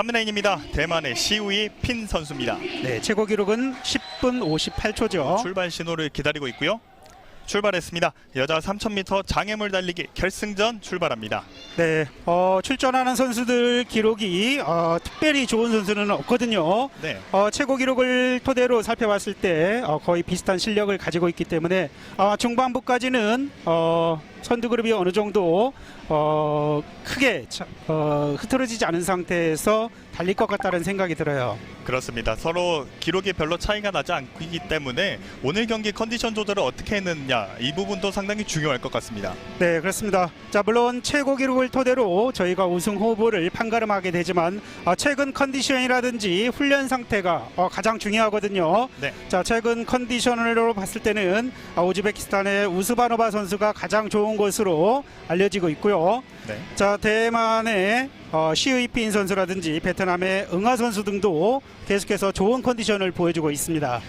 3레인입니다. 대만의 시우이 핀 선수입니다. 네, 최고 기록은 10분 58초죠. 출발 신호를 기다리고 있고요. 출발했습니다. 여자 3000m 장애물 달리기 결승전 출발합니다. 네, 출전하는 선수들 기록이 특별히 좋은 선수는 없거든요. 네. 최고 기록을 토대로 살펴봤을 때 거의 비슷한 실력을 가지고 있기 때문에 중반부까지는 선두 그룹이 어느 정도 크게 흐트러지지 않은 상태에서 달릴 것 같다는 생각이 들어요. 그렇습니다. 서로 기록이 별로 차이가 나지 않기 때문에 오늘 경기 컨디션 조절을 어떻게 했느냐, 이 부분도 상당히 중요할 것 같습니다. 네, 그렇습니다. 자, 물론 최고 기록을 토대로 저희가 우승 후보를 판가름하게 되지만 최근 컨디션이라든지 훈련 상태가 가장 중요하거든요. 네. 자, 최근 컨디션으로 봤을 때는 우즈베키스탄의 우스바노바 선수가 가장 좋은 것으로 알려지고 있고요. 네. 자, 대만의 시우이핀 선수라든지 베트남의 응아 선수 등도 계속해서 좋은 컨디션을 보여주고 있습니다.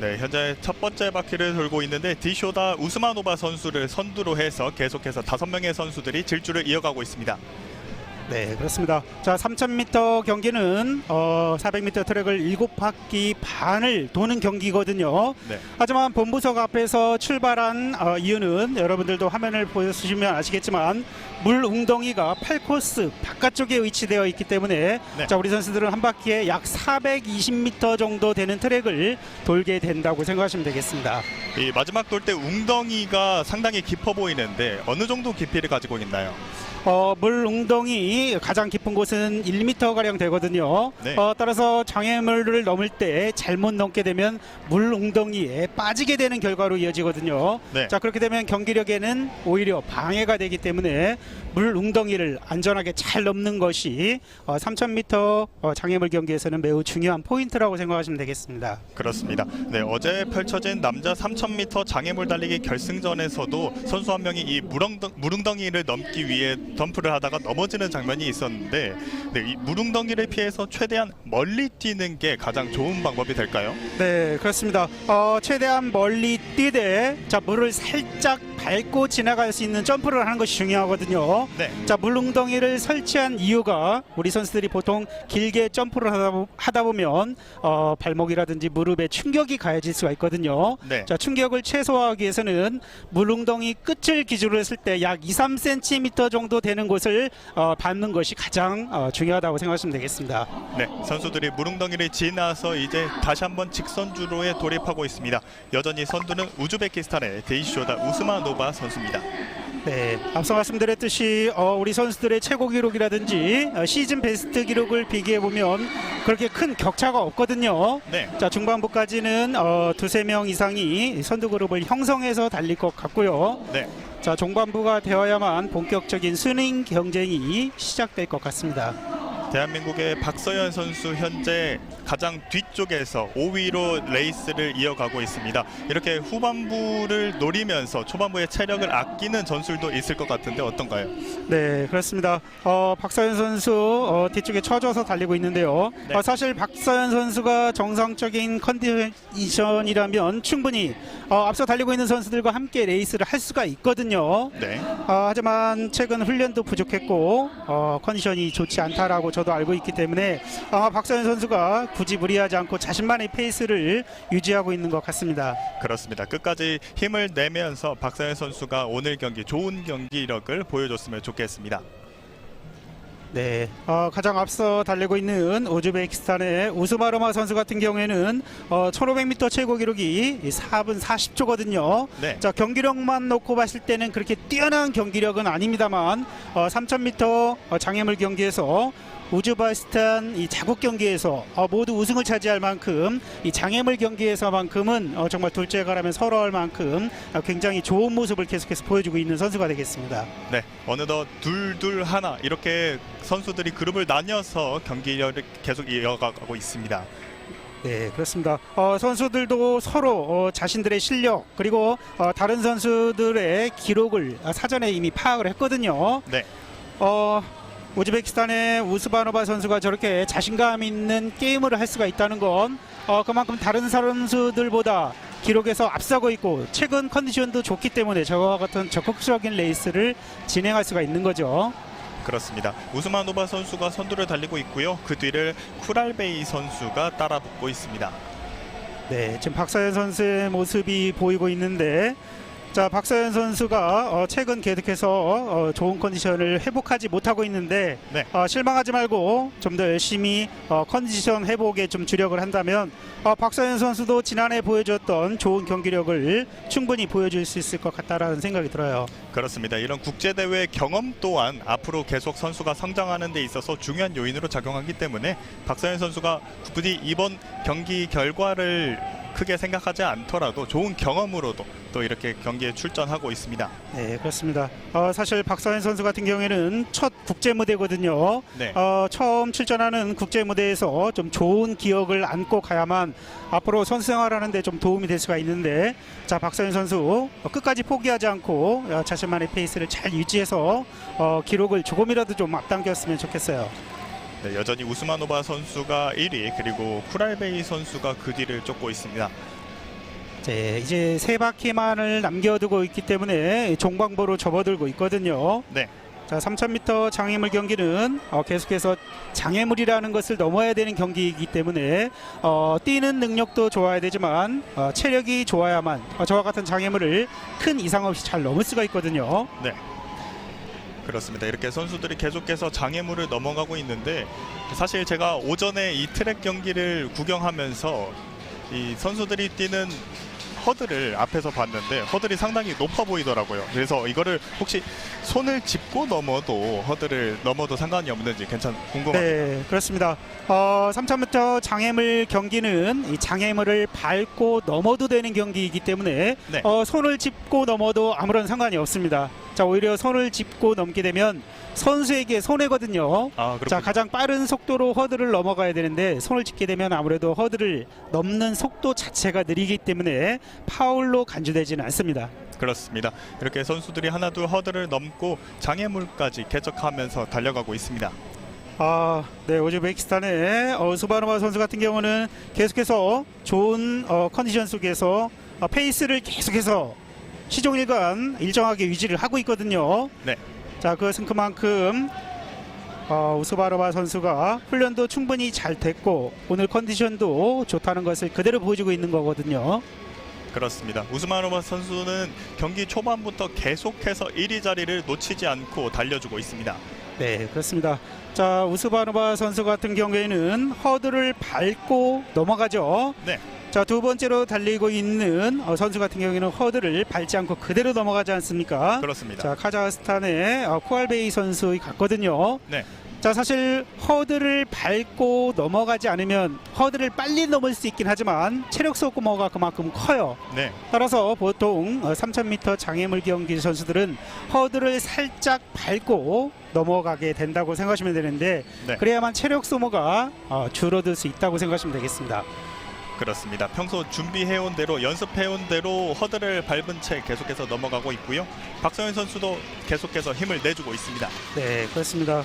네, 현재 첫 번째 바퀴를 돌고 있는데 디쇼다 우스마노바 선수를 선두로 해서 계속해서 5명의 선수들이 질주를 이어가고 있습니다. 네, 그렇습니다. 자, 3000m 경기는 400m 트랙을 7바퀴 반을 도는 경기거든요. 네. 하지만 본부석 앞에서 출발한 이유는 여러분들도 화면을 보시면 아시겠지만 물 웅덩이가 8코스 바깥쪽에 위치되어 있기 때문에 네. 자, 우리 선수들은 한 바퀴에 약 420m 정도 되는 트랙을 돌게 된다고 생각하시면 되겠습니다. 이 마지막 돌 때 웅덩이가 상당히 깊어 보이는데 어느 정도 깊이를 가지고 있나요? 물 웅덩이 가장 깊은 곳은 1m가량 되거든요. 네. 따라서 장애물을 넘을 때 잘못 넘게 되면 물 웅덩이에 빠지게 되는 결과로 이어지거든요. 네. 자, 그렇게 되면 경기력에는 오히려 방해가 되기 때문에 물 웅덩이를 안전하게 잘 넘는 것이 3000m 장애물 경기에서는 매우 중요한 포인트라고 생각하시면 되겠습니다. 그렇습니다. 네, 어제 펼쳐진 남자 3000m 장애물 달리기 결승전에서도 선수 한 명이 이 물웅덩이를 넘기 위해 덤프를 하다가 넘어지는 장면이 있었는데, 네, 이 물웅덩이를 피해서 최대한 멀리 뛰는 게 가장 좋은 방법이 될까요? 네, 그렇습니다. 최대한 멀리 뛰되 자, 물을 살짝 밟고 지나갈 수 있는 점프를 하는 것이 중요하거든요. 네. 자, 물웅덩이를 설치한 이유가 우리 선수들이 보통 길게 점프를 하다 보면 발목이라든지 무릎에 충격이 가해질 수가 있거든요. 네. 자, 충격을 최소화하기 위해서는 물웅덩이 끝을 기준으로 했을 때 약 2-3cm 정도 되는 곳을 밟는 것이 가장 중요하다고 생각하시면 되겠습니다. 네, 선수들이 물웅덩이를 지나서 이제 다시 한번 직선주로에 돌입하고 있습니다. 여전히 선두는 우즈베키스탄의 데이쇼다 우스마노바 선수입니다. 네, 앞서 말씀드렸듯이 우리 선수들의 최고 기록이라든지 시즌 베스트 기록을 비교해 보면 그렇게 큰 격차가 없거든요. 네. 자, 중반부까지는 2-3명 이상이 선두 그룹을 형성해서 달릴 것 같고요. 네. 자, 중반부가 되어야만 본격적인 순위 경쟁이 시작될 것 같습니다. 대한민국의 박서연 선수 현재 가장 뒤쪽에서 5위로 레이스를 이어가고 있습니다. 이렇게 후반부를 노리면서 초반부에 체력을 아끼는 전술도 있을 것 같은데 어떤가요? 네, 그렇습니다. 박서연 선수 뒤쪽에 쳐져서 달리고 있는데요. 네. 사실 박서연 선수가 정상적인 컨디션이라면 충분히 앞서 달리고 있는 선수들과 함께 레이스를 할 수가 있거든요. 네. 하지만 최근 훈련도 부족했고 컨디션이 좋지 않다라고 저도 알고 있기 때문에 박서연 선수가 굳이 무리하지 않고 자신만의 페이스를 유지하고 있는 것 같습니다. 그렇습니다. 끝까지 힘을 내면서 박서연 선수가 오늘 경기 좋은 경기력을 보여줬으면 좋겠습니다. 네, 가장 앞서 달리고 있는 우즈베키스탄의 우스마노바 선수 같은 경우에는 1500m 최고 기록이 4분 40초거든요. 네. 자, 경기력만 놓고 봤을 때는 그렇게 뛰어난 경기력은 아닙니다만 3000m 장애물 경기에서 우즈베키스탄 이 자국 경기에서 모두 우승을 차지할 만큼 이 장애물 경기에서만큼은 정말 둘째가라면 서러울 만큼 굉장히 좋은 모습을 계속해서 보여주고 있는 선수가 되겠습니다. 네, 어느덧 둘 하나 이렇게 선수들이 그룹을 나뉘어서 경기력을 계속 이어가고 있습니다. 네, 그렇습니다. 선수들도 서로 자신들의 실력 그리고 다른 선수들의 기록을 사전에 이미 파악을 했거든요. 네. 우즈베키스탄의 우스바노바 선수가 저렇게 자신감 있는 게임을 할 수가 있다는 건 그만큼 다른 선수들보다 기록에서 앞서고 있고 최근 컨디션도 좋기 때문에 저와 같은 적극적인 레이스를 진행할 수가 있는 거죠. 그렇습니다. 우스마노바 선수가 선두를 달리고 있고요. 그 뒤를 쿠랄베이 선수가 따라붙고 있습니다. 네, 지금 박서연 선수의 모습이 보이고 있는데, 자, 박서연 선수가 최근 계속해서 좋은 컨디션을 회복하지 못하고 있는데, 네. 실망하지 말고 좀 더 열심히 컨디션 회복에 좀 주력을 한다면 박서연 선수도 지난해 보여줬던 좋은 경기력을 충분히 보여줄 수 있을 것 같다라는 생각이 들어요. 그렇습니다. 이런 국제대회 경험 또한 앞으로 계속 선수가 성장하는 데 있어서 중요한 요인으로 작용하기 때문에 박서연 선수가 부디 이번 경기 결과를 크게 생각하지 않더라도 좋은 경험으로도 또 이렇게 경기에 출전하고 있습니다. 네, 그렇습니다. 사실 박서연 선수 같은 경우에는 첫 국제 무대거든요. 네. 처음 출전하는 국제 무대에서 좀 좋은 기억을 안고 가야만 앞으로 선수 생활하는 데 좀 도움이 될 수가 있는데, 자, 박서연 선수 끝까지 포기하지 않고 자신만의 페이스를 잘 유지해서 기록을 조금이라도 좀 앞당겼으면 좋겠어요. 네, 여전히 우스마노바 선수가 1위 그리고 쿠랄베이 선수가 그 뒤를 쫓고 있습니다. 네, 이제 세 바퀴만을 남겨두고 있기 때문에 종방보로 접어들고 있거든요. 네. 자, 3000m 장애물 경기는 계속해서 장애물이라는 것을 넘어야 되는 경기이기 때문에 뛰는 능력도 좋아야 되지만 체력이 좋아야만 저와 같은 장애물을 큰 이상 없이 잘 넘을 수가 있거든요. 네. 그렇습니다. 이렇게 선수들이 계속해서 장애물을 넘어가고 있는데, 사실 제가 오전에 이 트랙 경기를 구경하면서 이 선수들이 뛰는 허들을 앞에서 봤는데 허들이 상당히 높아 보이더라고요. 그래서 이거를 혹시 손을 짚고 넘어도 허들을 넘어도 상관이 없는지 궁금합니다. 네, 그렇습니다. 3000m 장애물 경기는 이 장애물을 밟고 넘어도 되는 경기이기 때문에 네. 손을 짚고 넘어도 아무런 상관이 없습니다. 자, 오히려 손을 짚고 넘게 되면 선수에게 손해거든요. 자, 가장 빠른 속도로 허들을 넘어가야 되는데 손을 짚게 되면 아무래도 허들을 넘는 속도 자체가 느리기 때문에 파울로 간주되지는 않습니다. 그렇습니다. 이렇게 선수들이 하나둘 허들을 넘고 장애물까지 개척하면서 달려가고 있습니다. 네, 우즈베키스탄의 우스마노바 선수 같은 경우는 계속해서 좋은 컨디션 속에서 페이스를 계속해서 시종일관 일정하게 유지를 하고 있거든요. 네. 자, 그만큼 우스마노바 선수가 훈련도 충분히 잘 됐고 오늘 컨디션도 좋다는 것을 그대로 보여주고 있는 거거든요. 그렇습니다. 우스마노바 선수는 경기 초반부터 계속해서 1위 자리를 놓치지 않고 달려주고 있습니다. 네, 그렇습니다. 자, 우스마노바 선수 같은 경우에는 허들을 밟고 넘어가죠. 네. 자, 두 번째로 달리고 있는 선수 같은 경우에는 허들을 밟지 않고 그대로 넘어가지 않습니까? 그렇습니다. 자, 카자흐스탄의 쿠알베이 선수 같거든요. 네. 자, 사실 허들을 밟고 넘어가지 않으면 허들을 빨리 넘을 수 있긴 하지만 체력 소모가 그만큼 커요. 네. 따라서 보통 3000m 장애물 경기 선수들은 허들을 살짝 밟고 넘어가게 된다고 생각하시면 되는데, 네. 그래야만 체력 소모가 줄어들 수 있다고 생각하시면 되겠습니다. 그렇습니다. 평소 준비해온 대로 연습해온 대로 허들을 밟은 채 계속해서 넘어가고 있고요. 박서연 선수도 계속해서 힘을 내주고 있습니다. 네, 그렇습니다.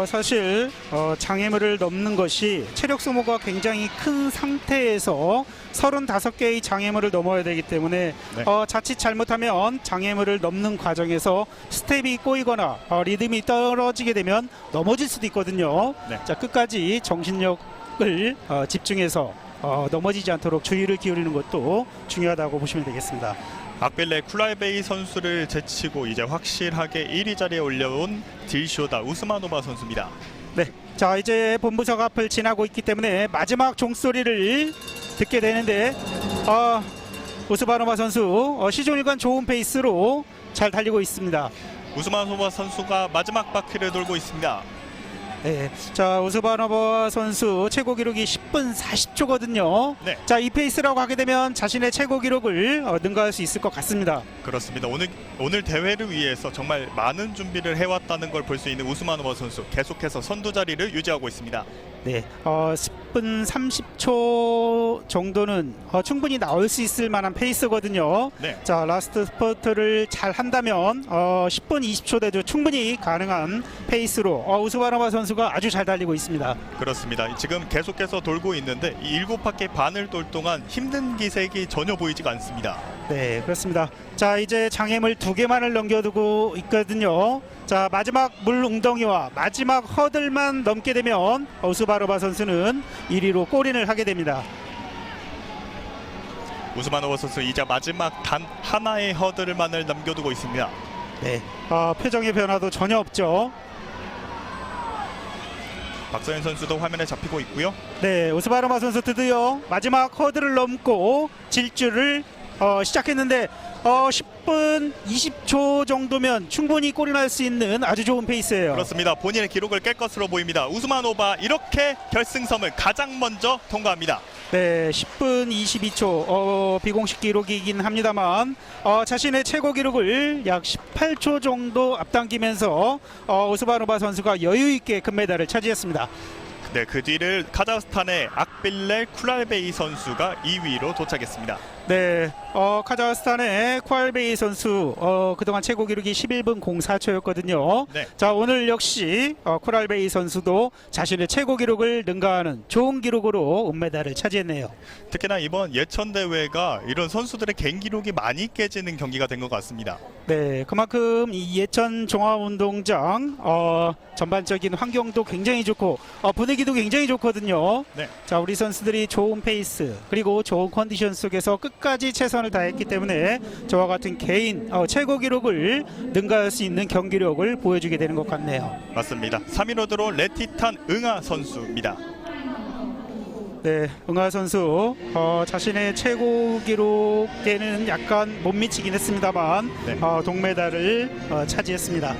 사실 장애물을 넘는 것이 체력 소모가 굉장히 큰 상태에서 35개의 장애물을 넘어야 되기 때문에 네. 자칫 잘못하면 장애물을 넘는 과정에서 스텝이 꼬이거나 리듬이 떨어지게 되면 넘어질 수도 있거든요. 네. 자, 끝까지 정신력을 집중해서 넘어지지 않도록 주의를 기울이는 것도 중요하다고 보시면 되겠습니다. 악빌레 쿠랄베이 선수를 제치고 이제 확실하게 1위 자리에 올려온 딜쇼다 우스마노바 선수입니다. 네, 자, 이제 본부석 앞을 지나고 있기 때문에 마지막 종소리를 듣게 되는데 우스마노바 선수 시종일관 좋은 페이스로 잘 달리고 있습니다. 우스마노바 선수가 마지막 바퀴를 돌고 있습니다. 네, 자, 우스마노바 선수 최고 기록이 10분 40초거든요. 네. 자, 이 페이스라고 하게 되면 자신의 최고 기록을 능가할 수 있을 것 같습니다. 그렇습니다. 오늘 대회를 위해서 정말 많은 준비를 해왔다는 걸 볼 수 있는 우스마노바 선수, 계속해서 선두 자리를 유지하고 있습니다. 네, 10분 30초 정도는 충분히 나올 수 있을 만한 페이스거든요. 네. 자, 라스트 스퍼트를 잘 한다면 10분 20초대도 충분히 가능한 페이스로 우스마노바 선수가 아주 잘 달리고 있습니다. 그렇습니다. 지금 계속해서 돌고 있는데 이 7바퀴 반을 돌 동안 힘든 기색이 전혀 보이지가 않습니다. 네, 그렇습니다. 자, 이제 장애물 2개만을 넘겨두고 있거든요. 자, 마지막 물 웅덩이와 마지막 허들만 넘게 되면 우스바노바 선수는 1위로 골인을 하게 됩니다. 우스마노바 선수 이제 마지막 단 하나의 허들만을 남겨두고 있습니다. 네, 표정의 변화도 전혀 없죠. 박서연 선수도 화면에 잡히고 있고요. 네, 우스바노바 선수 드디어 마지막 허들을 넘고 질주를 시작했는데 10분 20초 정도면 충분히 골인할 수 있는 아주 좋은 페이스예요. 그렇습니다. 본인의 기록을 깰 것으로 보입니다. 우스마노바 이렇게 결승섬을 가장 먼저 통과합니다. 네, 10분 22초 비공식 기록이긴 합니다만 자신의 최고 기록을 약 18초 정도 앞당기면서 우스바노바 선수가 여유 있게 금메달을 차지했습니다. 네, 그 뒤를 카자흐스탄의 악빌렐 쿠랄베이 선수가 2위로 도착했습니다. 네, 카자흐스탄의 쿠알베이 선수 그동안 최고 기록이 11분 04초였거든요. 네. 자, 오늘 역시 쿠랄베이 선수도 자신의 최고 기록을 능가하는 좋은 기록으로 은메달을 차지했네요. 특히나 이번 예천 대회가 이런 선수들의 개인 기록이 많이 깨지는 경기가 된 것 같습니다. 네, 그만큼 이 예천 종합운동장 전반적인 환경도 굉장히 좋고 분위기도 굉장히 좋거든요. 네. 자, 우리 선수들이 좋은 페이스 그리고 좋은 컨디션 속에서 끝까지 최선을 다했기 때문에 저와 같은 개인 최고 기록을 능가할 수 있는 경기력을 보여주게 되는 것 같네요. 맞습니다. 3위로 들어온 레티탄 응아 선수입니다. 네, 응아 선수 자신의 최고 기록에는 약간 못 미치긴 했습니다만 네. 동메달을 차지했습니다.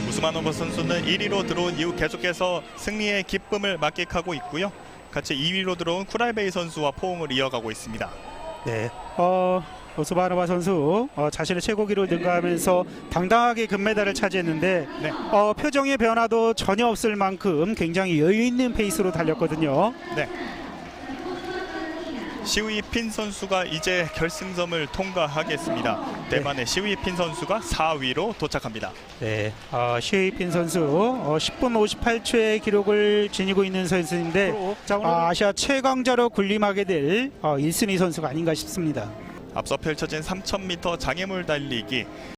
우스마노바 선수는 1위로 들어온 이후 계속해서 승리의 기쁨을 만끽하고 있고요. 같이 2위로 들어온 쿠랄베이 선수와 포옹을 이어가고 있습니다. 네, 우스바노바 선수 자신의 최고 기록을 능가하면서 당당하게 금메달을 차지했는데 네. 표정의 변화도 전혀 없을 만큼 굉장히 여유 있는 페이스로 달렸거든요. 네. 시우이핀 선수가 이제 결승점을 통과하겠습니다. 대만의 시우이핀 선수가 4위로 도착합니다. 네, 시우이핀 선수 10분 58초의 기록을 지니고 있는 선수인데 아시아 최강자로 군림하게 될 1순위 선수가 아닌가 싶습니다. 앞서 펼쳐진 3000m 장애물 달리기